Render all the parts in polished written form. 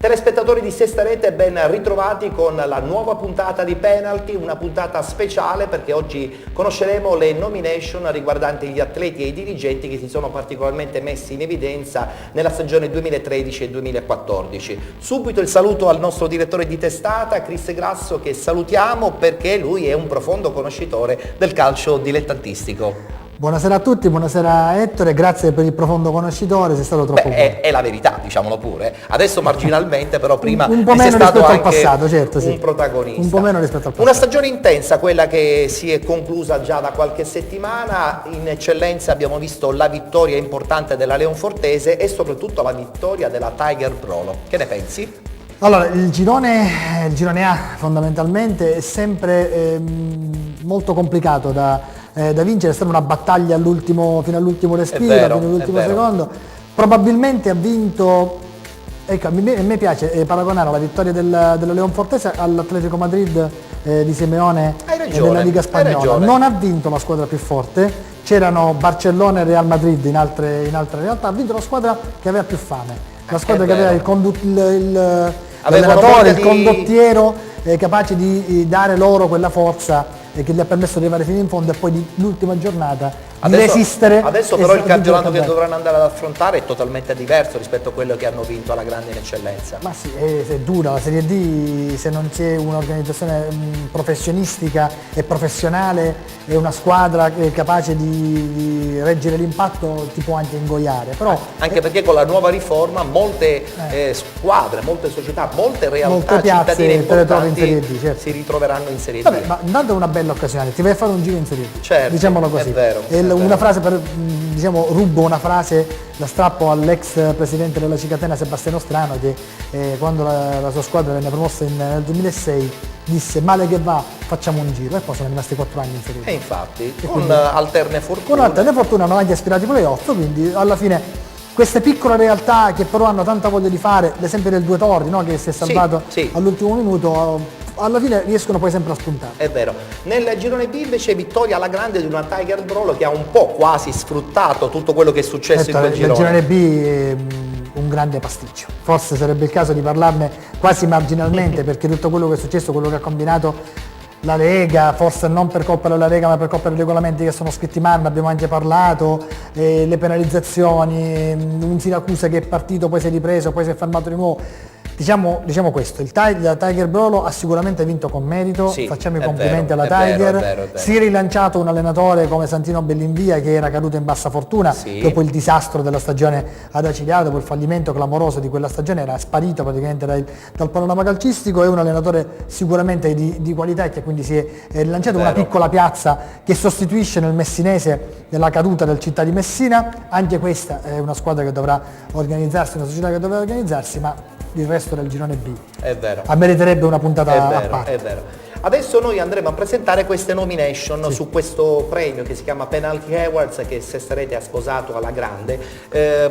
Telespettatori di Sesta Rete, ben ritrovati con la nuova puntata di Penalty, una puntata speciale perché oggi conosceremo le nomination riguardanti gli atleti e i dirigenti che si sono particolarmente messi in evidenza nella stagione 2013 e 2014. Subito il saluto al nostro direttore di testata, Chris Grasso, che salutiamo perché lui è un profondo conoscitore del calcio dilettantistico. Buonasera a tutti, buonasera Ettore, grazie per il profondo conoscitore, sei stato troppo buono. È la verità, diciamolo pure. Adesso marginalmente, però prima un po' sei meno stato rispetto al anche passato, certo, sì. un protagonista. Un po' meno rispetto al passato. Una stagione intensa, quella che si è conclusa già da qualche settimana. In eccellenza abbiamo visto la vittoria importante della Leonfortese e soprattutto la vittoria della Tiger Brolo. Che ne pensi? Allora, il girone A fondamentalmente è sempre molto complicato da vincere, è stata una battaglia fino all'ultimo respiro, fino all'ultimo secondo. Probabilmente ha vinto, ecco, a me piace paragonare la vittoria della Leonfortese all'Atletico Madrid di Simeone della Liga Spagnola. Non ha vinto la squadra più forte, c'erano Barcellona e Real Madrid in altre realtà, ha vinto la squadra che aveva più fame, la squadra che aveva l'allenatore, il condottiero capace di dare loro quella forza che gli ha permesso di arrivare fino in fondo e poi l'ultima giornata di resistere. Adesso però il campionato che dovranno andare ad affrontare è totalmente diverso rispetto a quello che hanno vinto alla grande in eccellenza. Ma sì, è dura la Serie D, se non c'è un'organizzazione professionistica e professionale e una squadra capace di reggere l'impatto ti può anche ingoiare. Però, anche perché con la nuova riforma molte squadre, molte società, molte realtà cittadine importanti in Serie D, certo. Si ritroveranno in Serie D. Vabbè, ma intanto è una bella occasione, ti vai a fare un giro in Serie D, certo, diciamolo così. È vero. Una frase rubo una frase, la strappo all'ex presidente della Cicatena Sebastiano Strano che quando la sua squadra venne promossa nel 2006 disse male che va facciamo un giro e poi sono rimasti 4 anni in Serie D. E infatti, con alterne fortune. Con alterne fortune hanno anche aspirato ai playoff, quindi alla fine queste piccole realtà che però hanno tanta voglia di fare, l'esempio del Due Torri, no, che si è salvato all'ultimo minuto, alla fine riescono poi sempre a spuntare. È vero. Nel girone B invece vittoria alla grande di una Tiger Brolo che ha un po' quasi sfruttato tutto quello che è successo in quel girone. Il girone B è un grande pasticcio. Forse sarebbe il caso di parlarne quasi marginalmente perché tutto quello che è successo, quello che ha combinato la Lega, forse non per colpa della Lega ma per colpa dei regolamenti che sono scritti male, ne abbiamo anche parlato, le penalizzazioni, un Siracusa che è partito, poi si è ripreso, poi si è fermato di nuovo. Diciamo questo, la Tiger Brolo ha sicuramente vinto con merito, facciamo i complimenti alla Tiger, è vero. Si è rilanciato un allenatore come Santino Bellinvia che era caduto in bassa fortuna dopo il disastro della stagione ad Acilia, dopo il fallimento clamoroso di quella stagione, era sparito praticamente dal panorama calcistico, è un allenatore sicuramente di qualità e che quindi si è rilanciato una piccola piazza che sostituisce nel messinese nella caduta del Città di Messina. Anche questa è una squadra che dovrà organizzarsi, una società che dovrà organizzarsi, ma il resto del girone B è vero. Meriterebbe una puntata a parte. È vero. Adesso noi andremo a presentare queste nomination su questo premio che si chiama Penalty Awards che Sesta Rete ha sposato alla grande.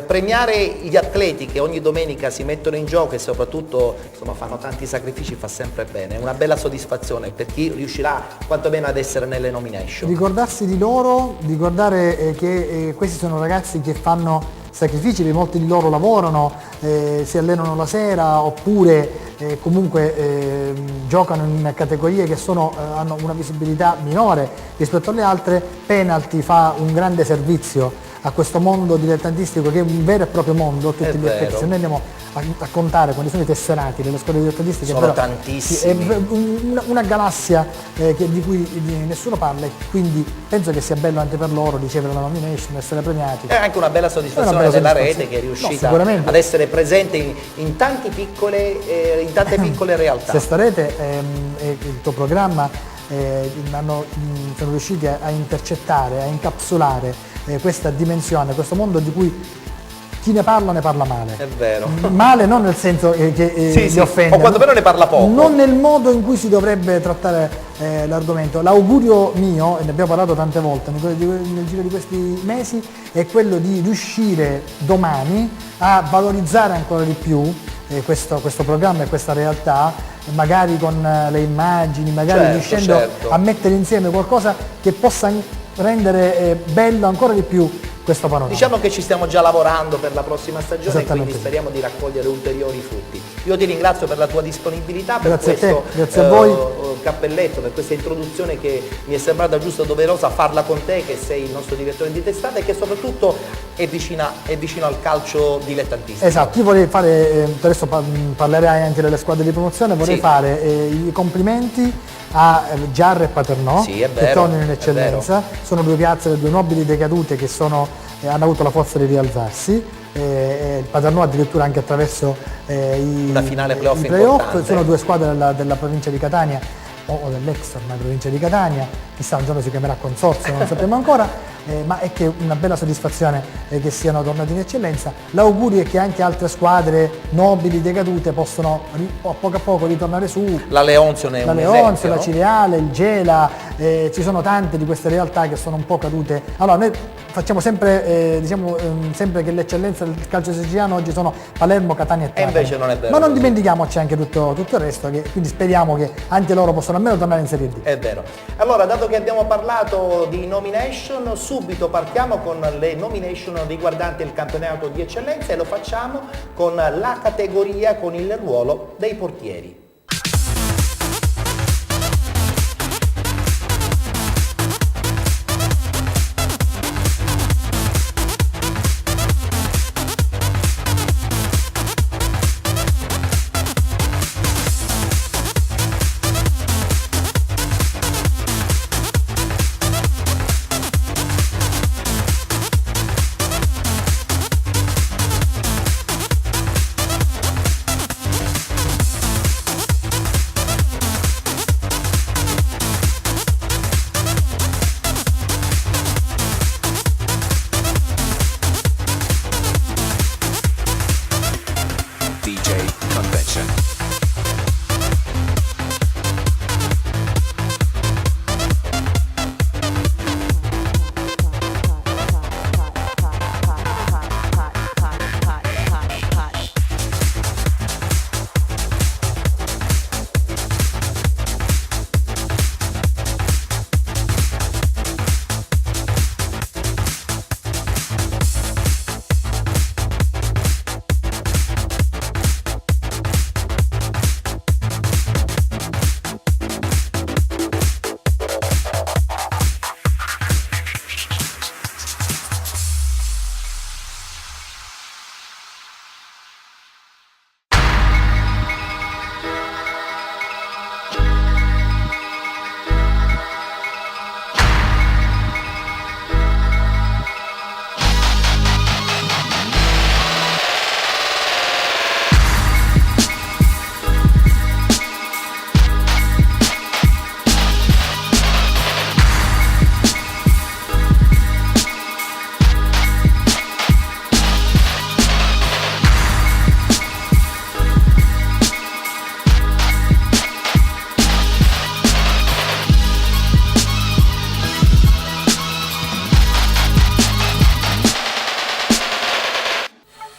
Premiare gli atleti che ogni domenica si mettono in gioco e soprattutto fanno tanti sacrifici fa sempre bene, è una bella soddisfazione per chi riuscirà quantomeno ad essere nelle nomination. Ricordarsi di loro, ricordare che questi sono ragazzi che fanno sacrifici, molti di loro lavorano, si allenano la sera oppure comunque giocano in categorie che hanno una visibilità minore rispetto alle altre. Penalty fa un grande servizio a questo mondo dilettantistico che è un vero e proprio mondo a tutti gli effetti. Se noi andiamo a contare quali sono i tesserati delle scuole dilettantistiche, sono tantissimi, è una galassia di cui nessuno parla e quindi penso che sia bello anche per loro ricevere la nomination, essere premiati. È anche una bella soddisfazione della rete che è riuscita ad essere presente in tante piccole realtà. Sesta Rete e il tuo programma sono riusciti a intercettare, a incapsulare questa dimensione, questo mondo di cui chi ne parla male. È vero. Male non nel senso che li offende, o quantomeno ne parla poco. Non nel modo in cui si dovrebbe trattare l'argomento. L'augurio mio, e ne abbiamo parlato tante volte nel giro di questi mesi, è quello di riuscire domani a valorizzare ancora di più questo programma e questa realtà, magari con le immagini, magari riuscendo a mettere insieme qualcosa che possa rendere bello ancora di più questo panorama. Diciamo che ci stiamo già lavorando per la prossima stagione e quindi speriamo di raccogliere ulteriori frutti. Io ti ringrazio per la tua disponibilità, per Grazie questo a te, grazie a voi. cappelletto, per questa introduzione che mi è sembrata giusta e doverosa farla con te, che sei il nostro direttore di testata e che soprattutto è vicino al calcio dilettantistico. Esatto, io vorrei fare, adesso parlerai anche delle squadre di promozione, vorrei fare i complimenti a Giarre e Paternò, Sì, è che vero, tornano in eccellenza. Sono due piazze, due nobili decadute che hanno avuto la forza di rialzarsi. Il Paternò addirittura anche attraverso una finale playoff i playoff. importante. Sono due squadre della provincia di Catania o dell'ex ormai provincia di Catania, chissà un giorno si chiamerà consorzio, non sappiamo ancora, ma è che una bella soddisfazione che siano tornati in eccellenza. L'augurio è che anche altre squadre nobili, decadute, possano a poco ritornare su. La Leonzio ne è un esempio, la no? Cireale, il Gela, ci sono tante di queste realtà che sono un po' cadute. Allora noi facciamo sempre, sempre che l'eccellenza del calcio siciliano oggi sono Palermo, Catania e Trapani. E invece non è vero Ma non così. dimentichiamoci anche tutto il resto, quindi speriamo che anche loro possano almeno tornare in Serie D. È vero. Allora, dato che abbiamo parlato di nomination, subito partiamo con le nomination riguardanti il campionato di eccellenza e lo facciamo con la categoria, con il ruolo dei portieri. DJ Convention.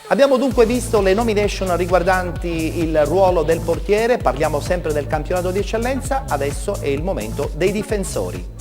Abbiamo dunque visto le nomination riguardanti il ruolo del portiere, parliamo sempre del campionato di eccellenza, adesso è il momento dei difensori.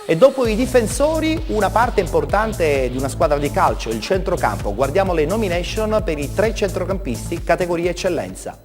E dopo i difensori, una parte importante di una squadra di calcio, il centrocampo. Guardiamo le nomination per i 3 centrocampisti categoria eccellenza.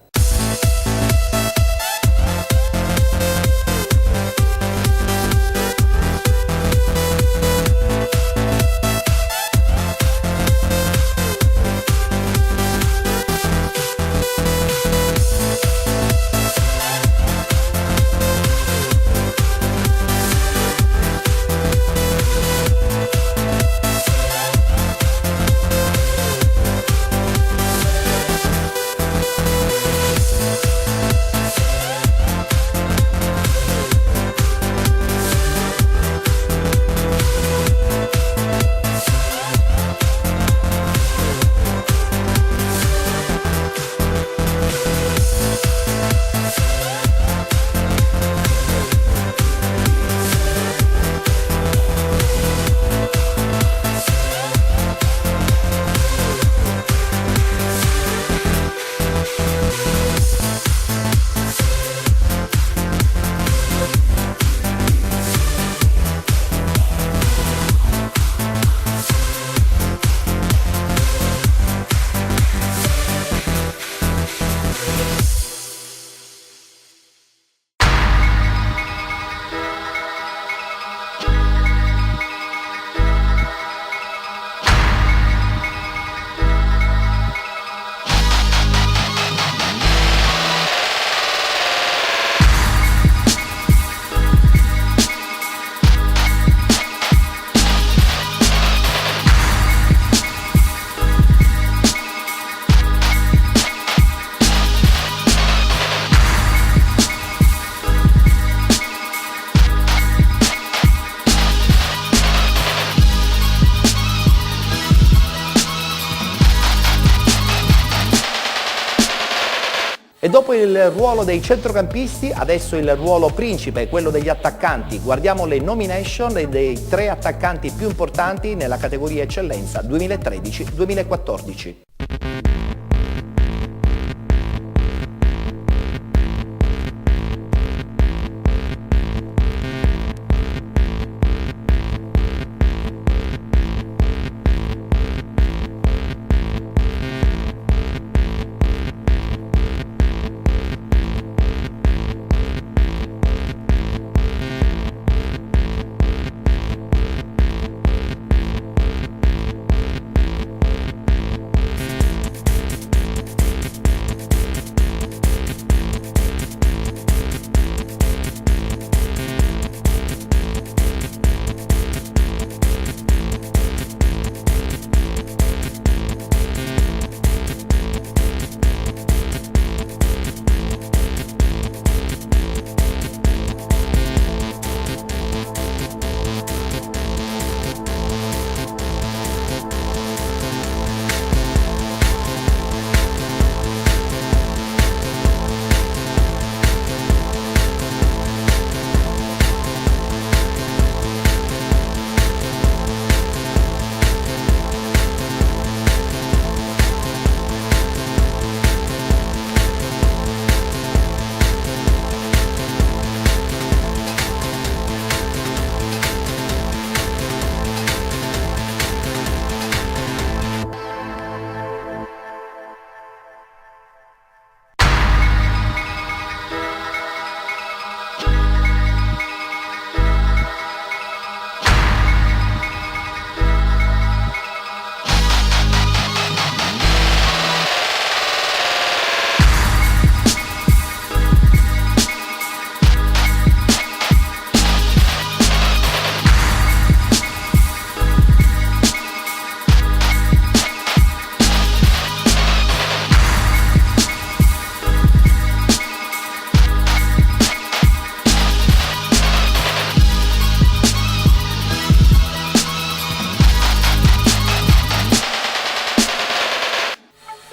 E dopo il ruolo dei centrocampisti, adesso il ruolo principe, quello degli attaccanti. Guardiamo le nomination dei 3 attaccanti più importanti nella categoria eccellenza 2013-2014.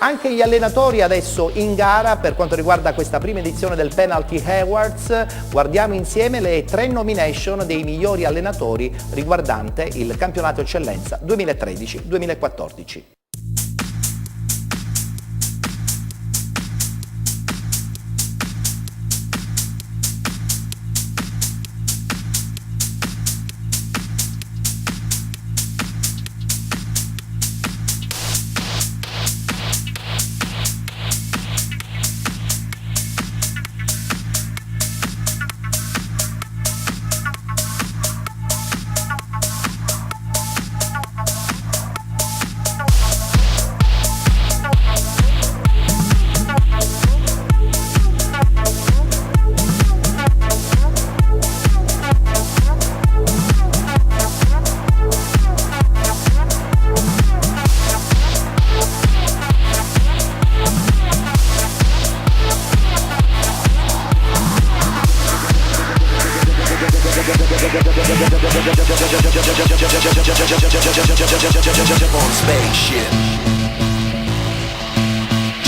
Anche gli allenatori adesso in gara per quanto riguarda questa prima edizione del Penalty Awards. Guardiamo insieme le 3 nomination dei migliori allenatori riguardante il campionato eccellenza 2013-2014.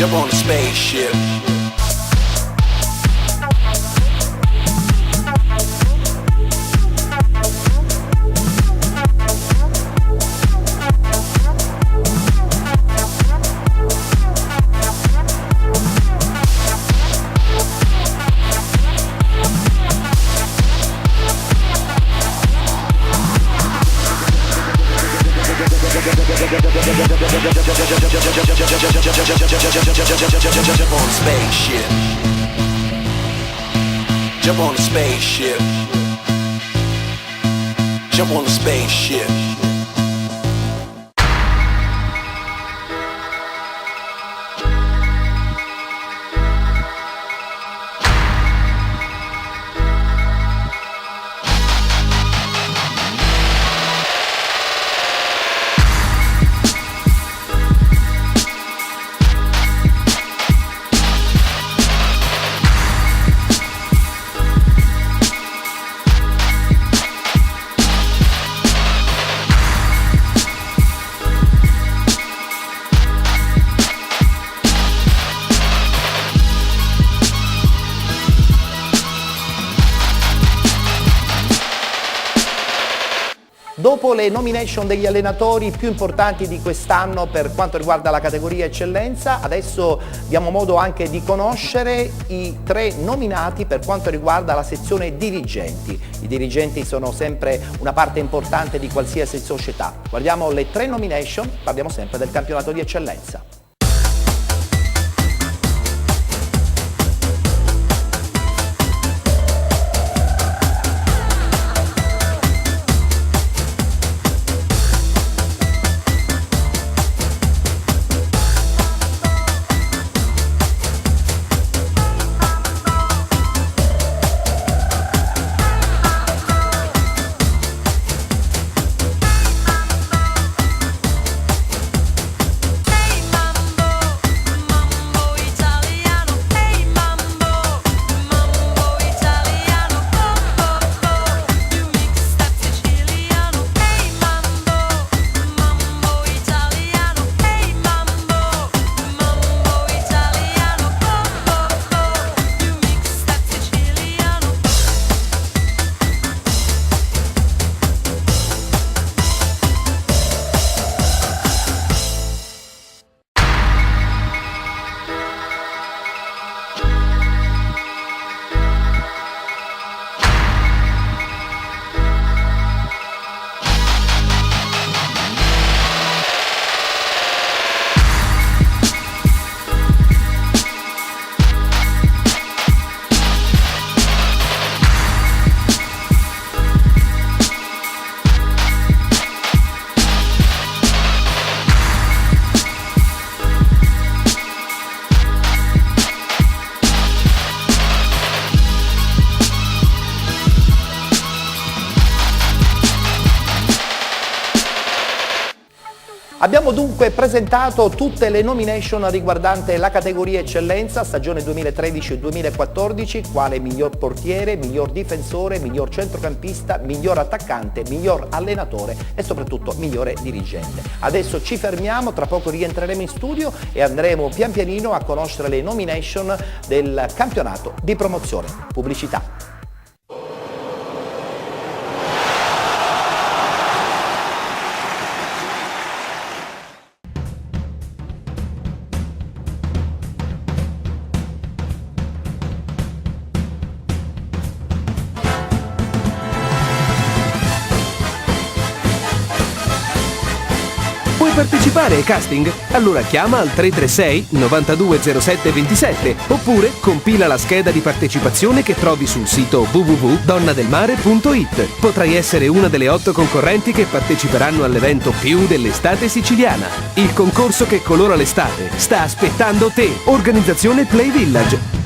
Jump on a spaceship. Jump on a spaceship. Jump on a spaceship. Jump on a spaceship. Jump on a spaceship. Dopo le nomination degli allenatori più importanti di quest'anno per quanto riguarda la categoria eccellenza, adesso diamo modo anche di conoscere i 3 nominati per quanto riguarda la sezione dirigenti. I dirigenti sono sempre una parte importante di qualsiasi società. Guardiamo le 3 nomination, parliamo sempre del campionato di eccellenza. Abbiamo dunque presentato tutte le nomination riguardante la categoria eccellenza stagione 2013-2014, quale miglior portiere, miglior difensore, miglior centrocampista, miglior attaccante, miglior allenatore e soprattutto migliore dirigente. Adesso ci fermiamo, tra poco rientreremo in studio e andremo pian pianino a conoscere le nomination del campionato di promozione. Pubblicità. Vuoi partecipare ai casting? Allora chiama al 336 9207 27 oppure compila la scheda di partecipazione che trovi sul sito www.donnadelmare.it. Potrai essere una delle 8 concorrenti che parteciperanno all'evento più dell'estate siciliana. Il concorso che colora l'estate sta aspettando te. Organizzazione Play Village.